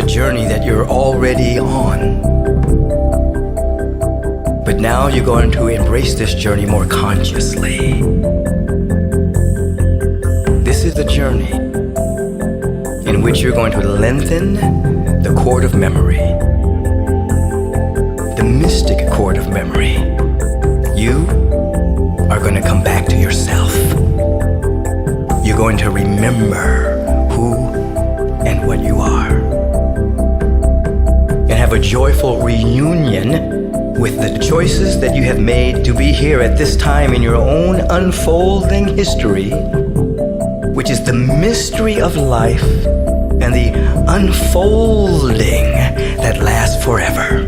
journey that you're already on. But now you're going to embrace this journey more consciously. This is the journey in which you're going to lengthen the cord of memory, the mystic cord of memory. You are going to come back to yourself. You're going to remember who and what you are, and have a joyful reunion with the choices that you have made to be here at this time in your own unfolding history, which is the mystery of life and the unfolding that lasts forever.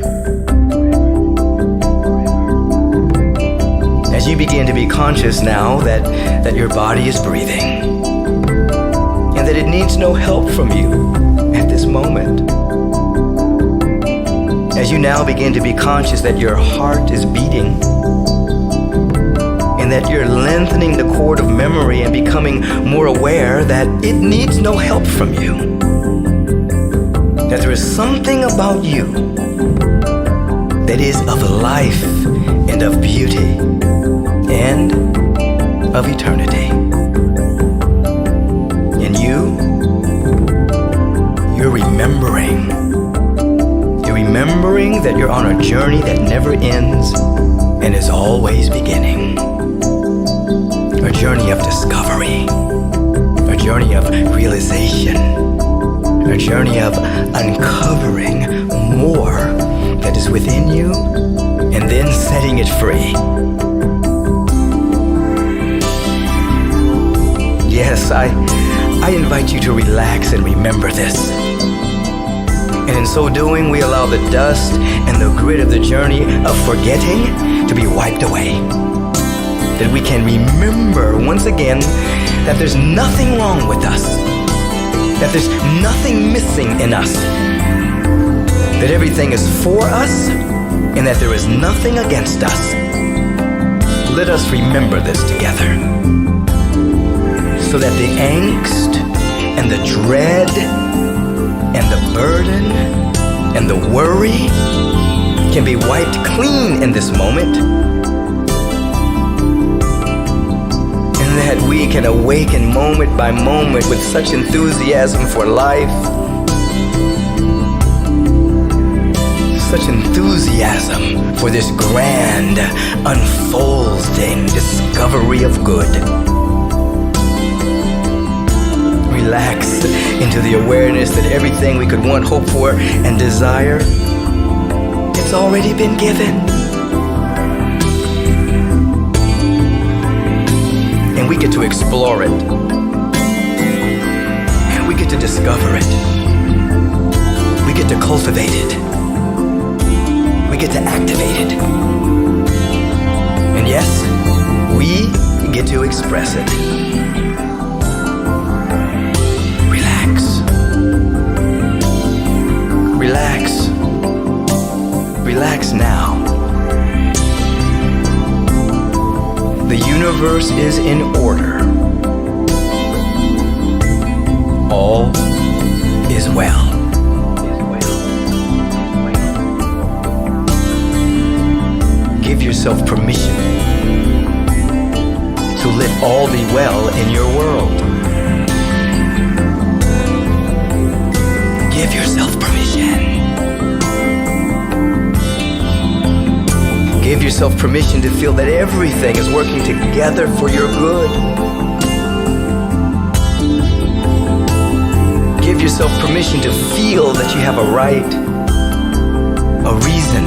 As you begin to be conscious now that your body is breathing and that it needs no help from you at this moment. As you now begin to be conscious that your heart is beating and that you're lengthening the cord of memory and becoming more aware that it needs no help from you, that there is something about you that is of life and of beauty and of eternity. And you're remembering that you're on a journey that never ends and is always beginning. A journey of discovery, a journey of realization, a journey of uncovering more that is within you and then setting it free. Yes, I invite you to relax and remember this. And in so doing, we allow the dust and the grit of the journey of forgetting to be wiped away. That we can remember once again that there's nothing wrong with us, that there's nothing missing in us, that everything is for us, and that there is nothing against us. Let us remember this together, so that the angst and the dread and the burden and the worry can be wiped clean in this moment, and that we can awaken moment by moment with such enthusiasm for life, such enthusiasm for this grand unfolding discovery of good. Relax into the awareness that everything we could want, hope for, and desire, it's already been given. And we get to explore it. And we get to discover it. We get to cultivate it. We get to activate it. And yes, we get to express it. Relax. Relax now. The universe is in order. All is well. Give yourself permission to let all be well in your world. Give yourself permission. Give yourself permission to feel that everything is working together for your good. Give yourself permission to feel that you have a right, a reason,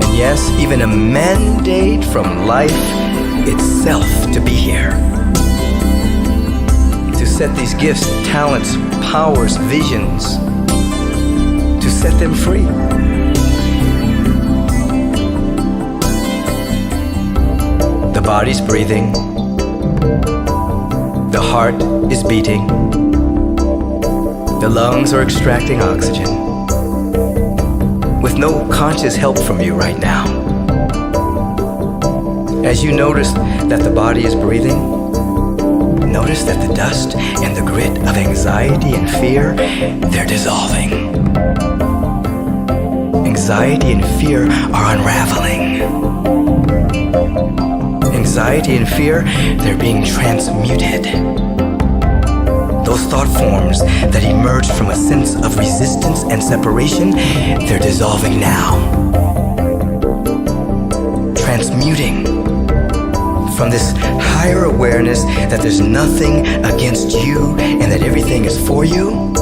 and yes, even a mandate from life itself to be here. To set these gifts, talents, powers, visions, to set them free. The body's breathing, the heart is beating, the lungs are extracting oxygen, with no conscious help from you right now. As you notice that the body is breathing, Notice that the dust and the grit of anxiety and fear, they're dissolving. Anxiety and fear are unraveling. Anxiety and fear, they're being transmuted. Those thought forms that emerged from a sense of resistance and separation, they're dissolving now. Transmuting from this higher awareness that there's nothing against you and that everything is for you,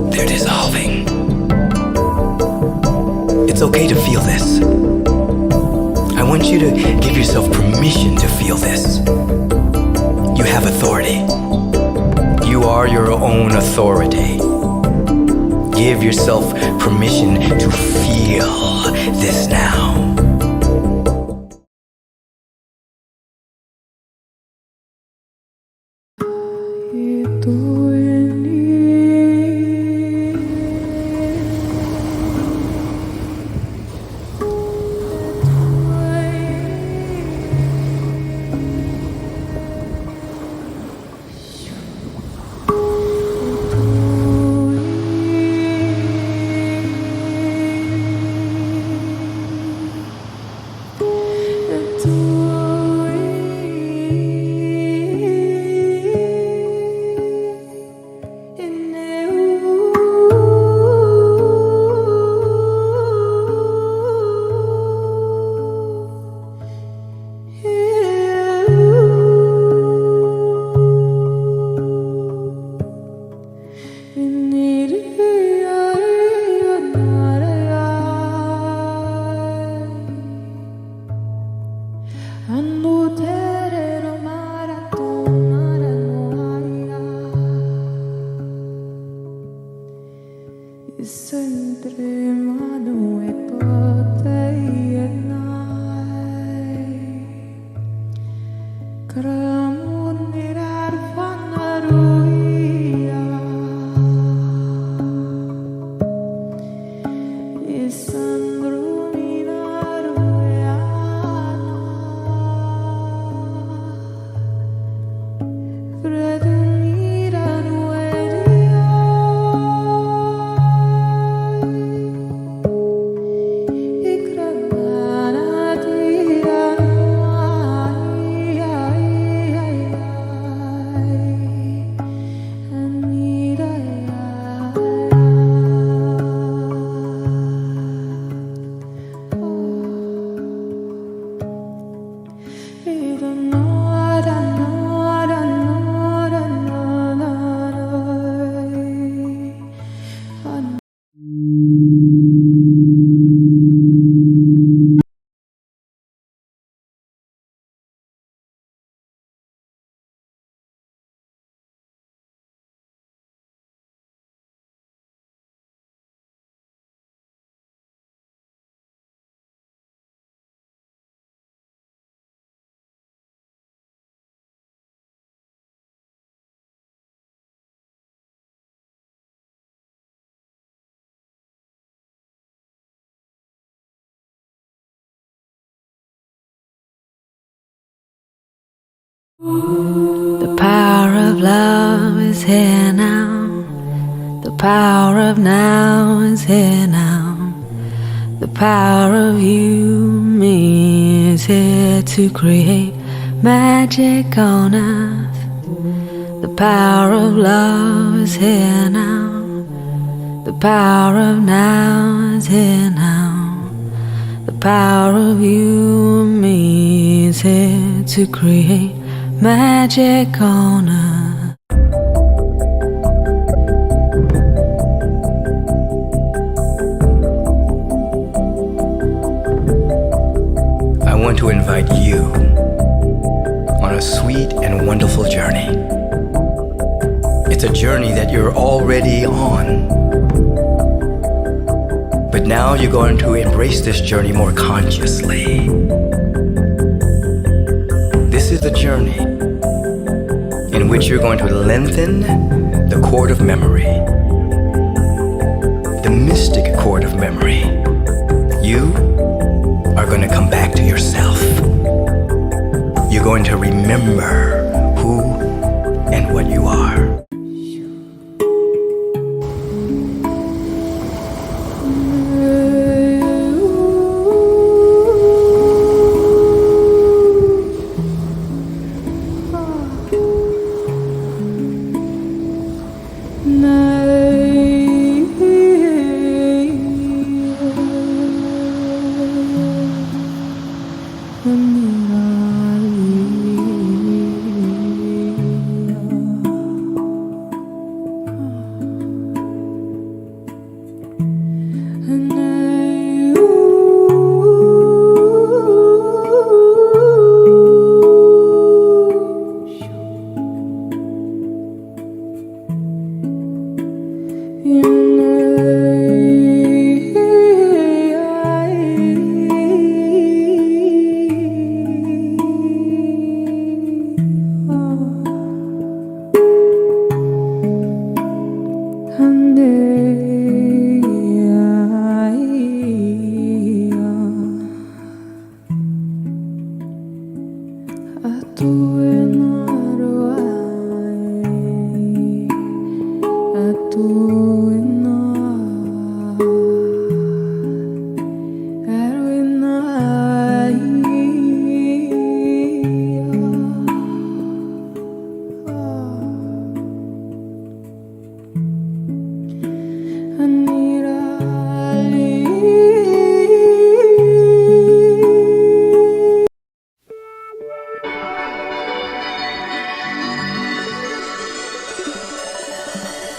they're dissolving. It's okay to feel this. I want you to give yourself permission to feel this. You have authority. You are your own authority. Give yourself permission to feel this now. The power of love is here now. The power of now is here now. The power of you, me is here to create magic on earth. The power of love is here now. The power of now is here now. The power of you and me is here to create magic on earth. I want to invite you on a sweet and wonderful journey. It's a journey that you're already on. But now you're going to embrace this journey more consciously. This is the journey in which you're going to lengthen the cord of memory, the mystic cord of memory. You are going to come back to yourself. You're going to remember who and what you are.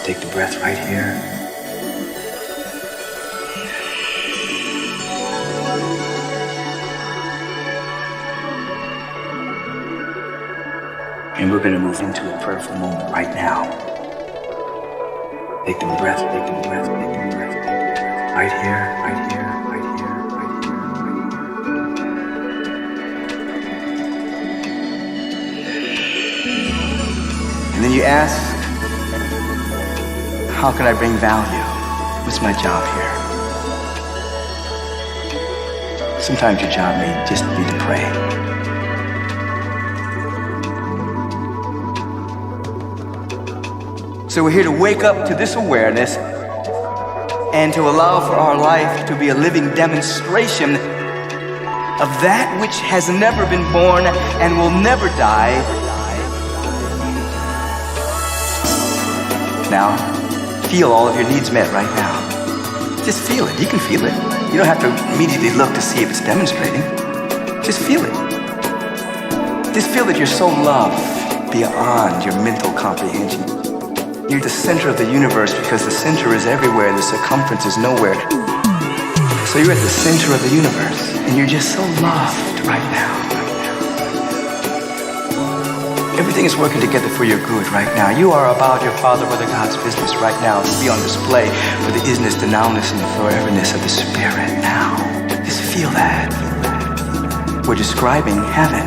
Take the breath right here. And we're going to move into a prayerful moment right now. Take the breath, take the breath, take the breath, take the breath. Right here, right here, right here, right here, right here. And then you ask, how can I bring value? What's my job here? Sometimes your job may just be to pray. So we're here to wake up to this awareness and to allow for our life to be a living demonstration of that which has never been born and will never die. Now, feel all of your needs met right now. Just feel it. You can feel it. You don't have to immediately look to see if it's demonstrating. Just feel it. Just feel that you're so loved beyond your mental comprehension. You're the center of the universe because the center is everywhere and the circumference is nowhere. So you're at the center of the universe and you're just so loved right now. Everything is working together for your good right now. You are about your Father, Mother, God's business right now to be on display for the isness, the nowness, and the foreverness of the Spirit now. Just feel that. We're describing heaven.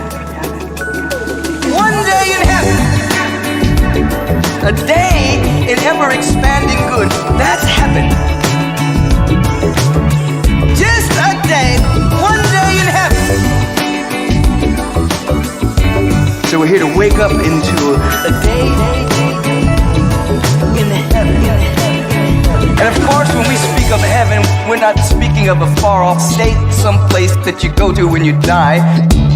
One day in heaven. A day in ever-expanding good. That's heaven. Just a day. One day in heaven. So we're here to wake up into a day in heaven. And of course, when we speak of heaven, we're not speaking of a far-off state, someplace that you go to when you die.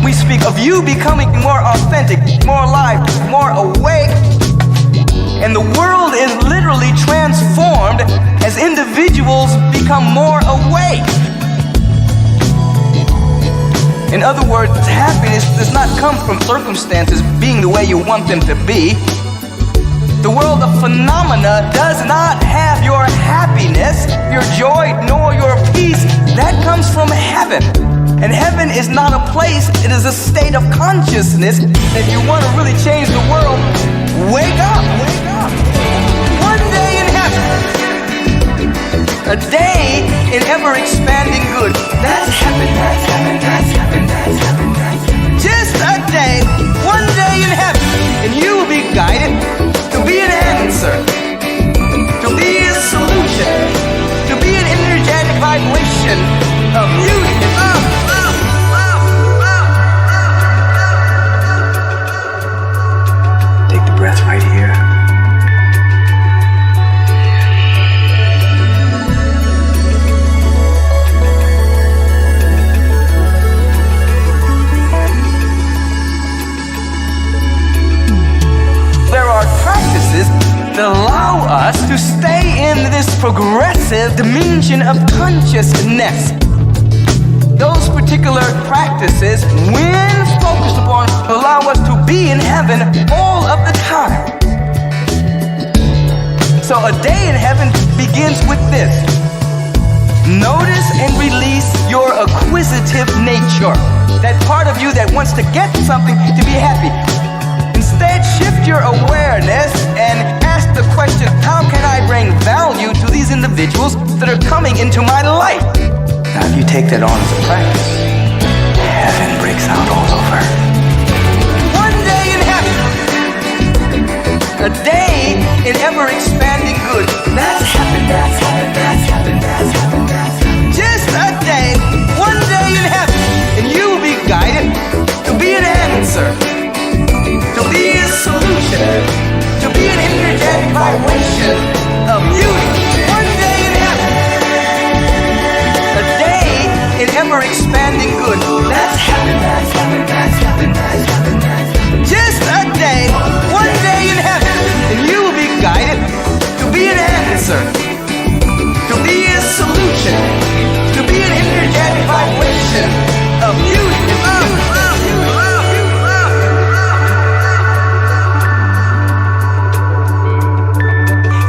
We speak of you becoming more authentic, more alive, more awake. And the world is literally transformed as individuals become more awake. In other words, happiness does not come from circumstances being the way you want them to be. The world of phenomena does not have your happiness, your joy, nor your peace. That comes from heaven. And heaven is not a place, it is a state of consciousness. If you want to really change the world, wake up. Wake up. One day in heaven. A day in ever-expanding good. That's heaven. That's heaven. That's heaven. That's heaven. That's heaven. Just a day. One day in heaven. And you will be guided to be an answer. To be a solution. To be an energetic vibration of beauty, of progressive dimension of consciousness. Those particular practices, when focused upon, allow us to be in heaven all of the time. So a day in heaven begins with this. Notice and release your acquisitive nature. That part of you that wants to get something to be happy. Instead, shift your awareness and ask the question, how can I bring value to these individuals that are coming into my life? Now, if you take that on as a practice, heaven breaks out all over. One day in heaven, a day in ever-expanding good. That's heaven, that's heaven, that's heaven, that's heaven, that's heaven. Just a day, one day in heaven, and you will be guided to be an answer, to be a solution, to be an energetic vibration of beauty. One day in heaven, a day in ever-expanding good. That's heaven, that's heaven, that's heaven, that's heaven, that's heaven. Just a day, one day in heaven, and you will be guided to be an answer, to be a solution, to be an energetic vibration of beauty.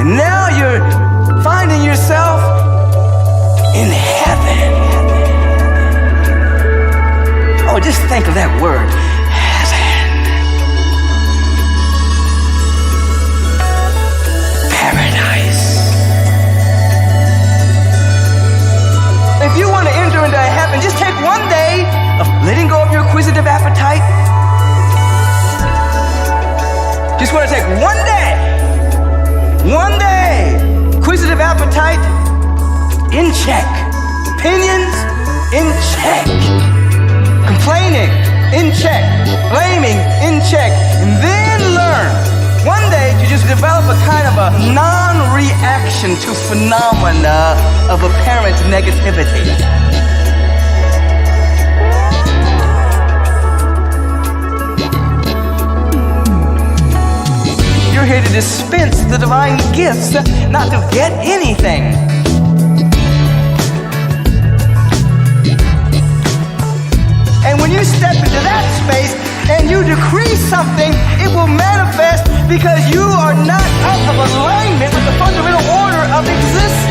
And now you're finding yourself in heaven. Oh, just think of that word, heaven. Paradise. If you want to enter into heaven, just take one day of letting go of your acquisitive appetite. Just want to take one day. One day, acquisitive appetite in check, opinions in check, complaining in check, blaming in check, and then learn one day to just develop a kind of a non-reaction to phenomena of apparent negativity. You're here to dispense the divine gifts, not to get anything. And when you step into that space and you decree something, it will manifest because you are not out of alignment with the fundamental order of existence.